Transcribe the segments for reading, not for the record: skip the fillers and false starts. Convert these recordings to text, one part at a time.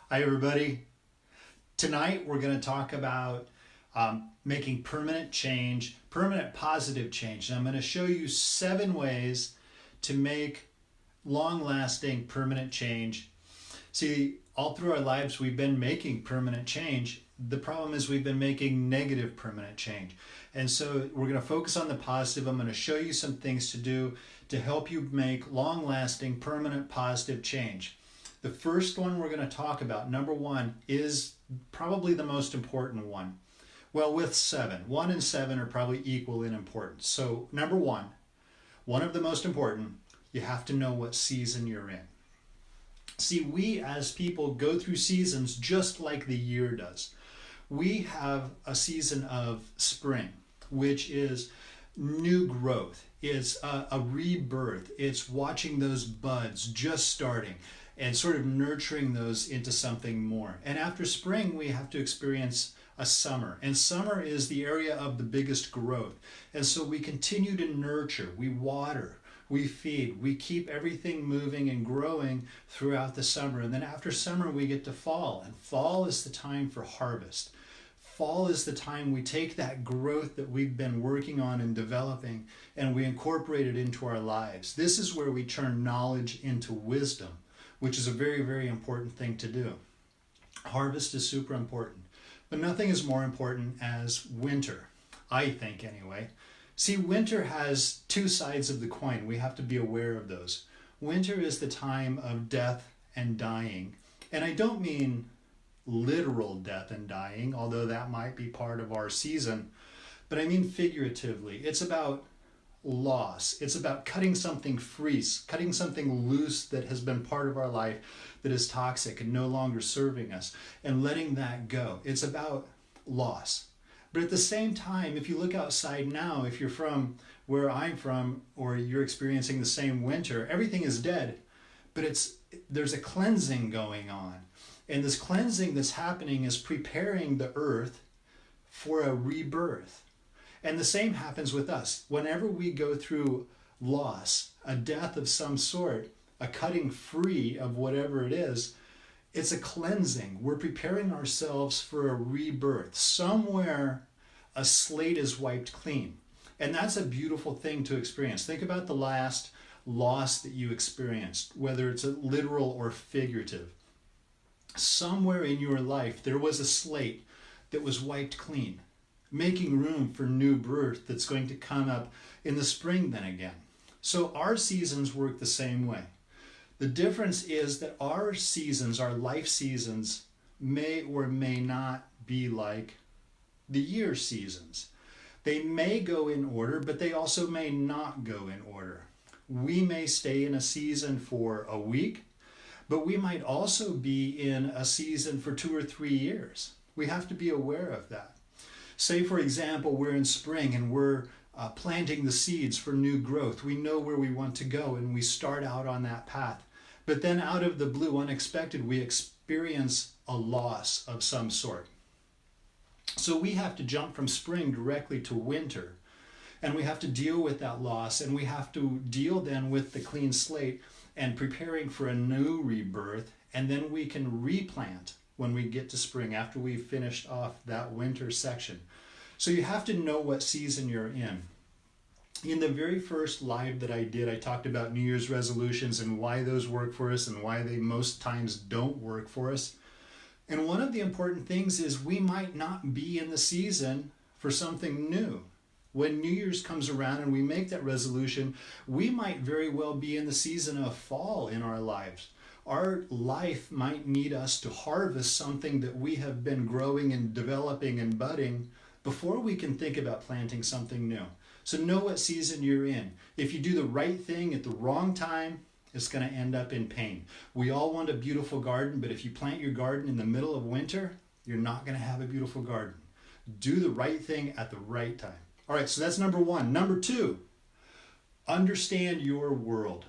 Hi, everybody. Tonight we're going to talk about making permanent change, permanent positive change. And I'm going to show you 7 ways to make long-lasting permanent change. See, all through our lives we've been making permanent change. The problem is we've been making negative permanent change. And so we're going to focus on the positive. I'm going to show you some things to do to help you make long-lasting, permanent, positive change. The first one we're going to talk about, number 1, is probably the most important one. Well, with 7. 1 and 7 are probably equal in importance. So number 1, one of the most important, you have to know what season you're in. See, we as people go through seasons just like the year does. We have a season of spring, which is new growth. It's a rebirth. It's watching those buds just starting and sort of nurturing those into something more. And after spring, we have to experience a summer. And summer is the area of the biggest growth. And so we continue to nurture, we water, we feed, we keep everything moving and growing throughout the summer. And then after summer, we get to fall. And fall is the time for harvest. Fall is the time we take that growth that we've been working on and developing and we incorporate it into our lives. This is where we turn knowledge into wisdom, which is a very, very important thing to do. Harvest is super important, but nothing is more important as winter, I think anyway. See, winter has 2 sides of the coin. We have to be aware of those. Winter is the time of death and dying. And I don't mean literal death and dying, although that might be part of our season, but I mean figuratively. It's about loss. It's about cutting something free, cutting something loose that has been part of our life that is toxic and no longer serving us, and letting that go. It's about loss. But at the same time, if you look outside now, if you're from where I'm from or you're experiencing the same winter, everything is dead, but there's a cleansing going on. And this cleansing that's happening is preparing the earth for a rebirth. And the same happens with us. Whenever we go through loss, a death of some sort, a cutting free of whatever it is, it's a cleansing. We're preparing ourselves for a rebirth. Somewhere a slate is wiped clean. And that's a beautiful thing to experience. Think about the last loss that you experienced, whether it's literal or figurative. Somewhere in your life there was a slate that was wiped clean, making room for new birth that's going to come up in the spring then again. So our seasons work the same way. The difference is that our seasons, our life seasons, may or may not be like the year seasons. They may go in order, but they also may not go in order. We may stay in a season for a week, but we might also be in a season for 2 or 3 years. We have to be aware of that. Say, for example, we're in spring and we're planting the seeds for new growth. We know where we want to go and we start out on that path. But then out of the blue, unexpected, we experience a loss of some sort. So we have to jump from spring directly to winter. And we have to deal with that loss. And we have to deal then with the clean slate and preparing for a new rebirth. And then we can replant when we get to spring after we've finished off that winter section. So you have to know what season you're in. In the very first live that I did, I talked about New Year's resolutions and why those work for us and why they most times don't work for us. And one of the important things is we might not be in the season for something new. When New Year's comes around and we make that resolution, we might very well be in the season of fall in our lives. Our life might need us to harvest something that we have been growing and developing and budding before we can think about planting something new. So know what season you're in. If you do the right thing at the wrong time, it's going to end up in pain. We all want a beautiful garden, but if you plant your garden in the middle of winter, you're not going to have a beautiful garden. Do the right thing at the right time. All right, so that's number 1. Number 2, understand your world.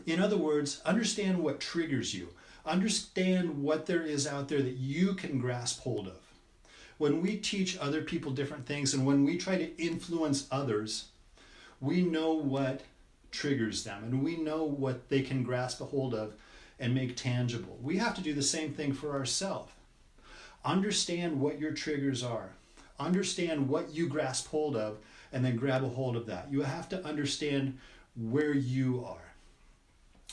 In other words, understand what triggers you. Understand what there is out there that you can grasp hold of. When we teach other people different things and when we try to influence others, we know what triggers them and we know what they can grasp a hold of and make tangible. We have to do the same thing for ourselves. Understand what your triggers are. Understand what you grasp hold of, and then grab a hold of that. You have to understand where you are.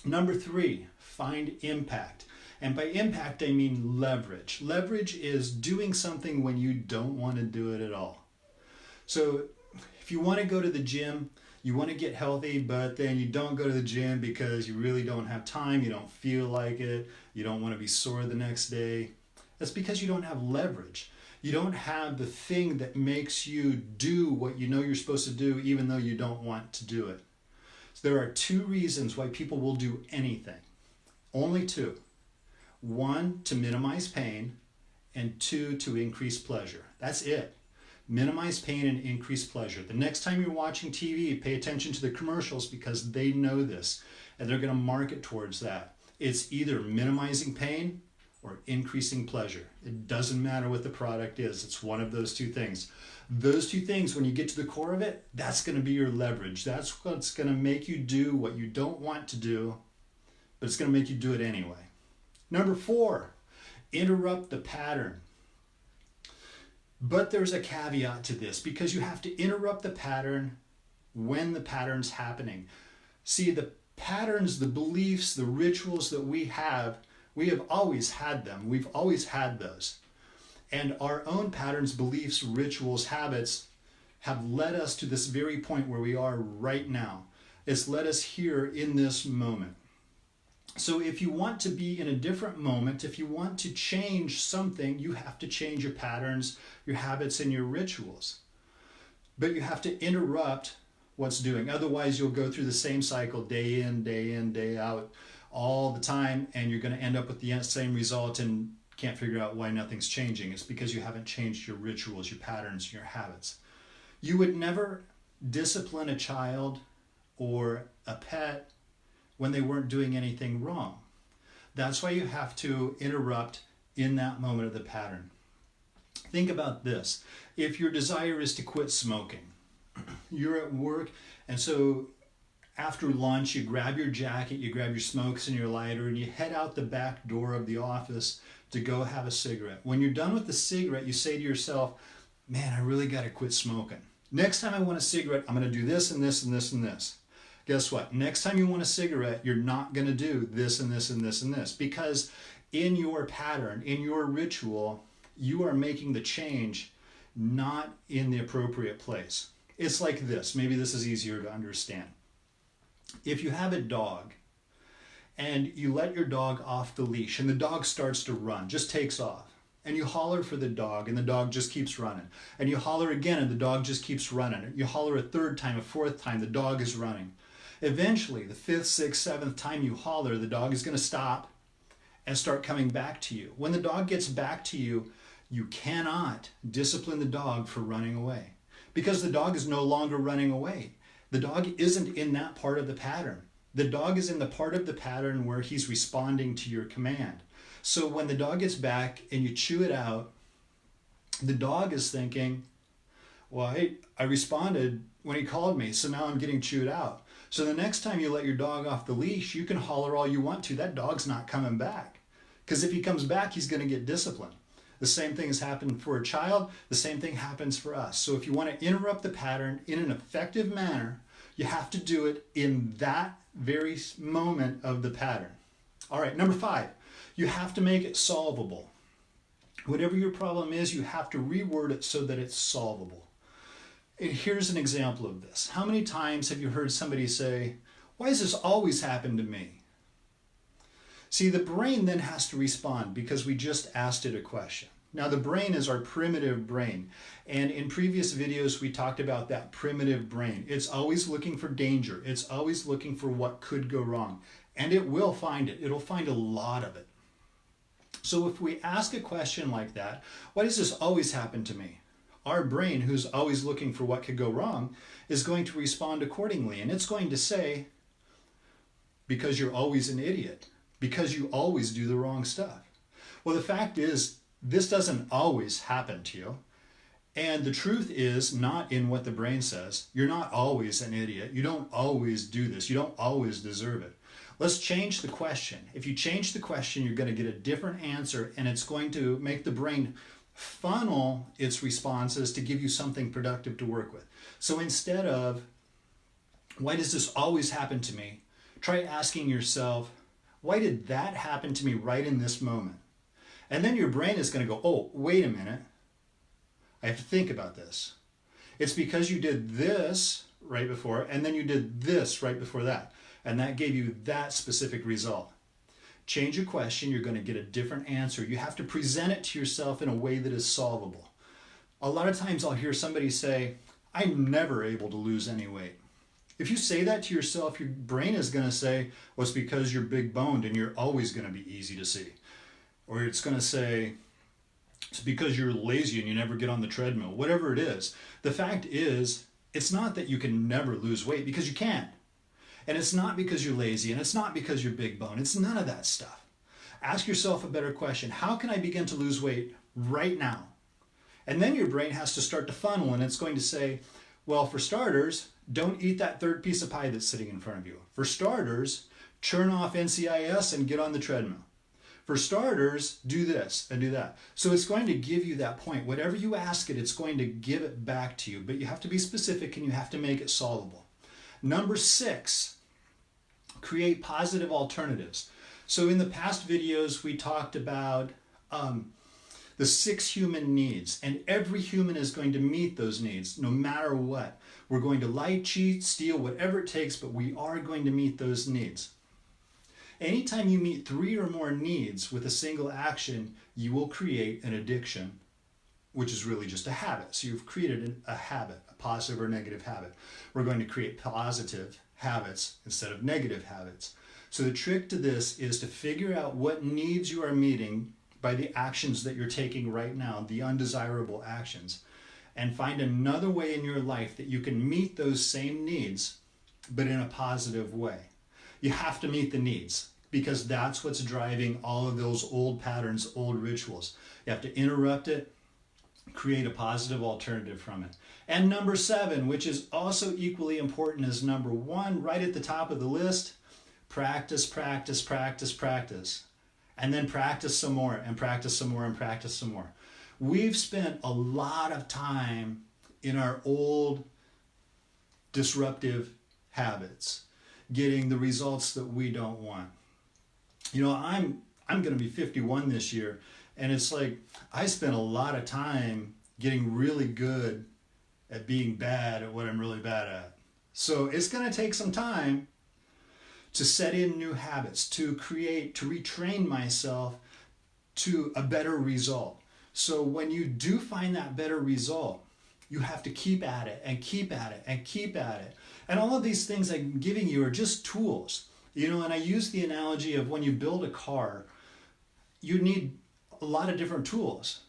Number 3, find impact. And by impact, I mean leverage. Leverage is doing something when you don't want to do it at all. So if you want to go to the gym, you want to get healthy, but then you don't go to the gym because you really don't have time, you don't feel like it, you don't want to be sore the next day. That's because you don't have leverage. You don't have the thing that makes you do what you know you're supposed to do even though you don't want to do it. So there are 2 reasons why people will do anything. Only 2. 1, to minimize pain, and 2, to increase pleasure. That's it. Minimize pain and increase pleasure. The next time you're watching TV, pay attention to the commercials because they know this and they're going to market towards that. It's either minimizing pain or increasing pleasure. It doesn't matter what the product is. It's one of those 2 things. Those 2 things, when you get to the core of it, that's going to be your leverage. That's what's going to make you do what you don't want to do, but it's going to make you do it anyway. Number 4, interrupt the pattern. But there's a caveat to this because you have to interrupt the pattern when the pattern's happening. See, the patterns, the beliefs, the rituals that we have always had them. We've always had those. And our own patterns, beliefs, rituals, habits have led us to this very point where we are right now. It's led us here in this moment. So if you want to be in a different moment, if you want to change something, you have to change your patterns, your habits, and your rituals. But you have to interrupt what's doing. Otherwise, you'll go through the same cycle day in, day out, all the time, and you're going to end up with the same result and can't figure out why nothing's changing. It's because you haven't changed your rituals, your patterns, your habits. You would never discipline a child or a pet when they weren't doing anything wrong. That's why you have to interrupt in that moment of the pattern. Think about this. If your desire is to quit smoking, you're at work, and so after lunch, you grab your jacket, you grab your smokes and your lighter, and you head out the back door of the office to go have a cigarette. When you're done with the cigarette, you say to yourself, man, I really got to quit smoking. Next time I want a cigarette, I'm going to do this and this and this and this. Guess what? Next time you want a cigarette, you're not going to do this and this and this and this, because in your pattern, in your ritual, you are making the change not in the appropriate place. It's like this. Maybe this is easier to understand. If you have a dog and you let your dog off the leash and the dog starts to run, just takes off, and you holler for the dog and the dog just keeps running, and you holler again and the dog just keeps running, you holler a 3rd time, a 4th time, the dog is running. Eventually, the 5th, 6th, 7th time you holler, the dog is going to stop and start coming back to you. When the dog gets back to you, you cannot discipline the dog for running away because the dog is no longer running away. The dog isn't in that part of the pattern. The dog is in the part of the pattern where he's responding to your command. So when the dog gets back and you chew it out, the dog is thinking, well, hey, I responded when he called me, so now I'm getting chewed out. So the next time you let your dog off the leash, you can holler all you want to. That dog's not coming back. Because if he comes back, he's going to get disciplined. The same thing has happened for a child. The same thing happens for us. So if you want to interrupt the pattern in an effective manner, you have to do it in that very moment of the pattern. All right, number 5, you have to make it solvable. Whatever your problem is, you have to reword it so that it's solvable. And here's an example of this. How many times have you heard somebody say, why does this always happen to me? See, the brain then has to respond because we just asked it a question. Now, the brain is our primitive brain. And in previous videos, we talked about that primitive brain. It's always looking for danger. It's always looking for what could go wrong. And it will find it. It'll find a lot of it. So if we ask a question like that, why does this always happen to me? Our brain, who's always looking for what could go wrong, is going to respond accordingly. And it's going to say, because you're always an idiot, because you always do the wrong stuff. Well, the fact is, this doesn't always happen to you. And the truth is not in what the brain says. You're not always an idiot. You don't always do this. You don't always deserve it. Let's change the question. If you change the question, you're going to get a different answer, and it's going to make the brain funnel its responses to give you something productive to work with. So instead of, why does this always happen to me? Try asking yourself, why did that happen to me right in this moment? And then your brain is going to go, oh, wait a minute. I have to think about this. It's because you did this right before, and then you did this right before that. And that gave you that specific result. Change your question, you're going to get a different answer. You have to present it to yourself in a way that is solvable. A lot of times I'll hear somebody say, I'm never able to lose any weight. If you say that to yourself, your brain is going to say, well, it's because you're big boned and you're always going to be easy to see. Or it's going to say, it's because you're lazy and you never get on the treadmill. Whatever it is. The fact is, it's not that you can never lose weight, because you can. And it's not because you're lazy, and it's not because you're big bone. It's none of that stuff. Ask yourself a better question. How can I begin to lose weight right now? And then your brain has to start to funnel, and it's going to say, well, for starters, don't eat that third piece of pie that's sitting in front of you. For starters, turn off NCIS and get on the treadmill. For starters, do this and do that. So it's going to give you that point. Whatever you ask it, it's going to give it back to you. But you have to be specific and you have to make it solvable. Number 6, create positive alternatives. So in the past videos, we talked about the 6 human needs, and every human is going to meet those needs no matter what. We're going to lie, cheat, steal, whatever it takes, but we are going to meet those needs. Anytime you meet 3 or more needs with a single action, you will create an addiction, which is really just a habit. So you've created a habit, a positive or negative habit. We're going to create positive habits instead of negative habits. So the trick to this is to figure out what needs you are meeting by the actions that you're taking right now, the undesirable actions, and find another way in your life that you can meet those same needs, but in a positive way. You have to meet the needs, because that's what's driving all of those old patterns, old rituals. You have to interrupt it, create a positive alternative from it. And number 7, which is also equally important as number 1, right at the top of the list, practice, practice, practice, practice. And then practice some more, and practice some more, and practice some more. We've spent a lot of time in our old disruptive habits, getting the results that we don't want. You know, I'm going to be 51 this year, and it's like I spent a lot of time getting really good at being bad at what I'm really bad at. So it's going to take some time to set in new habits, to retrain myself to a better result. So when you do find that better result, you have to keep at it and keep at it and keep at it. And all of these things I'm giving you are just tools. You know, and I use the analogy of when you build a car, you need a lot of different tools.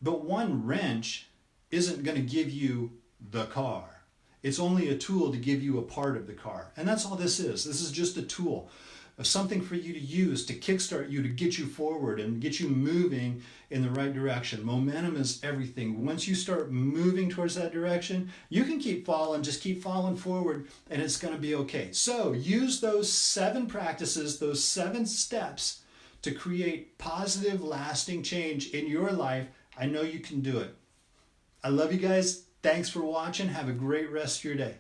But one wrench isn't going to give you the car. It's only a tool to give you a part of the car. And that's all this is. This is just a tool of something for you to use to kickstart you, to get you forward and get you moving in the right direction. Momentum is everything. Once you start moving towards that direction, you can keep falling, just keep falling forward, and it's going to be okay. So use those 7 practices, those 7 steps to create positive, lasting change in your life. I know you can do it. I love you guys. Thanks for watching. Have a great rest of your day.